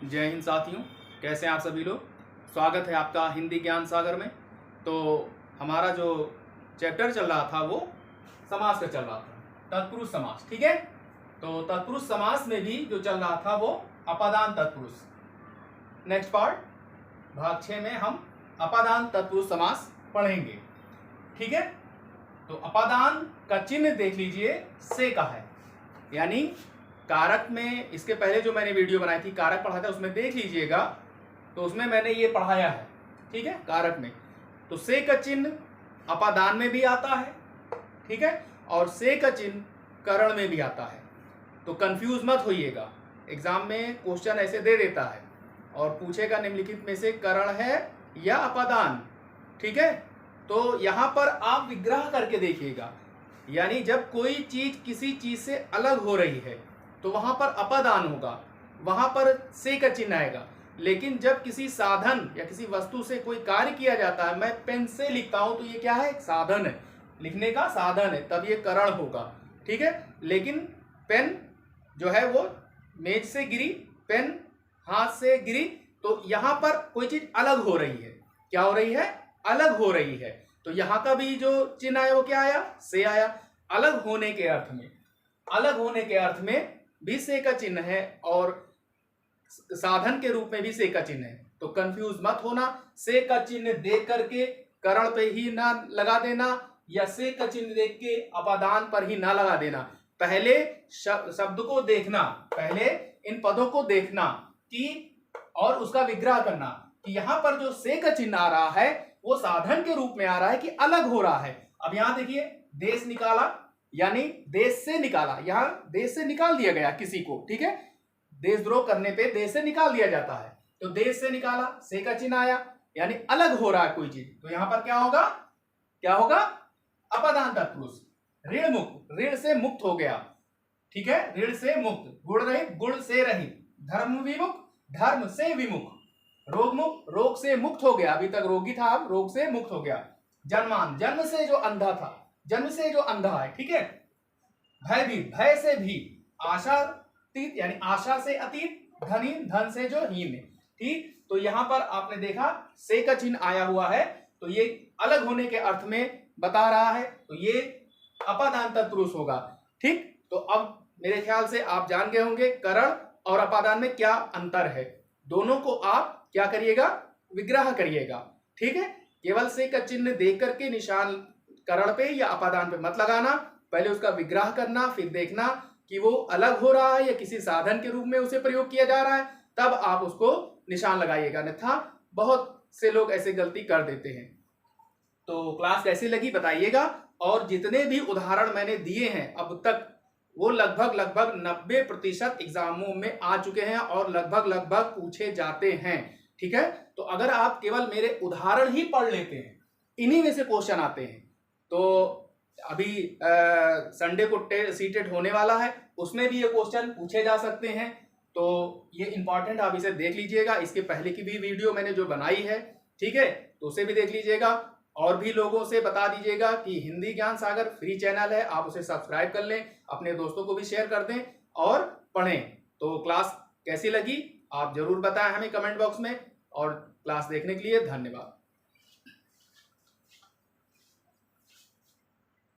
जय हिंद साथियों, कैसे हैं आप सभी लोग। स्वागत है आपका हिंदी ज्ञान सागर में। तो हमारा जो चैप्टर चल रहा था वो समास का चल रहा था, तत्पुरुष समास। ठीक है, तो तत्पुरुष समास में भी जो चल रहा था वो अपादान तत्पुरुष। नेक्स्ट पार्ट भाग 6 में हम अपादान तत्पुरुष समास पढ़ेंगे। ठीक है, तो अपादान का चिन्ह देख लीजिए, से का है, यानी कारक में इसके पहले जो मैंने वीडियो बनाई थी कारक पढ़ा था उसमें देख लीजिएगा, तो उसमें मैंने ये पढ़ाया है। ठीक है, कारक में तो से का चिन्ह अपादान में भी आता है। ठीक है, और से का चिन्ह करण में भी आता है। तो कंफ्यूज मत होइएगा, एग्जाम में क्वेश्चन ऐसे दे देता है और पूछेगा निम्नलिखित में से करण है या अपादान। ठीक है, तो यहां पर आप विग्रह करके देखिएगा, यानी जब कोई चीज किसी चीज से अलग हो रही है तो वहां पर अपादान होगा, वहां पर से का चिन्ह आएगा। लेकिन जब किसी साधन या किसी वस्तु से कोई कार्य किया जाता है, मैं पेन से लिखता हूं तो ये क्या है, एक साधन है, लिखने का साधन है, तब ये करण होगा। ठीक है, लेकिन पेन जो है वो मेज से गिरी, पेन हाथ से गिरी, तो यहां पर कोई चीज अलग हो रही है। क्या हो रही है, अलग हो रही है। तो यहां का भी जो चिन्ह आया वो क्या आया, से आया। अलग होने के अर्थ में, अलग होने के अर्थ में भी से का चिन्ह है और साधन के रूप में भी से का चिन्ह है। तो कंफ्यूज मत होना, से का चिन्ह देख करके करण पे ही ना लगा देना या से का चिन्ह देख के अपादान पर ही ना लगा देना। पहले शब्द को देखना, पहले इन पदों को देखना कि और उसका विग्रह करना कि यहां पर जो से का चिन्ह आ रहा है वो साधन के रूप में आ रहा है कि अलग हो रहा है। अब यहां देखिए, देश निकाला यानी देश से निकाला, यहां देश से निकाल दिया गया किसी को। ठीक है, देशद्रोह करने पे देश से निकाल दिया जाता है, तो देश से निकाला, से का चिन्ह आया, यानी अलग हो रहा है कोई चीज। तो यहां पर क्या होगा, क्या होगा, अपादान तत्पुरुष। ऋण मुक्त, ऋण से मुक्त हो गया। ठीक है, ऋण से मुक्त, गुण रहित, गुण से रहित, धर्म विमुक्त, धर्म से विमुक्त, रोग मुक्त, रोग से मुक्त हो गया, अभी तक रोगी था अब रोग से मुक्त हो गया। जन्मान, जन्म से जो अंधा था, जन्म से जो अंधा है। ठीक है, भयभीत, भय से भी, आशातीत यानी आशा से अतीत, धनहीन, धन से जो हीन है। ठीक, तो यहां पर आपने देखा से का चिन्ह आया हुआ है, तो ये अलग होने के अर्थ में बता रहा है, तो ये अपादान तत्पुरुष होगा। ठीक, तो अब मेरे ख्याल से आप जान गए होंगे करण और अपादान में क्या अंतर है। दोनों को आप क्या करिएगा, विग्रह करिएगा। ठीक है, केवल से का चिन्ह देख करके निशान करण पे या अपादान पे मत लगाना, पहले उसका विग्रह करना, फिर देखना कि वो अलग हो रहा है या किसी साधन के रूप में उसे प्रयोग किया जा रहा है, तब आप उसको निशान लगाइएगा। अन्यथा बहुत से लोग ऐसे गलती कर देते हैं। तो क्लास कैसी लगी बताइएगा, और जितने भी उदाहरण मैंने दिए हैं अब तक वो लगभग 90% एग्जामों में आ चुके हैं और लगभग पूछे जाते हैं। ठीक है, तो अगर आप केवल मेरे उदाहरण ही पढ़ लेते हैं, इन्हीं में से क्वेश्चन आते हैं। तो अभी संडे को सीटेट होने वाला है, उसमें भी ये क्वेश्चन पूछे जा सकते हैं। तो ये इंपॉर्टेंट, आप इसे देख लीजिएगा। इसके पहले की भी वीडियो मैंने जो बनाई है, ठीक है, तो उसे भी देख लीजिएगा। और भी लोगों से बता दीजिएगा कि हिंदी ज्ञान सागर फ्री चैनल है, आप उसे सब्सक्राइब कर लें, अपने दोस्तों को भी शेयर कर दें और पढ़ें। तो क्लास कैसी लगी आप जरूर बताएं हमें कमेंट बॉक्स में, और क्लास देखने के लिए धन्यवाद।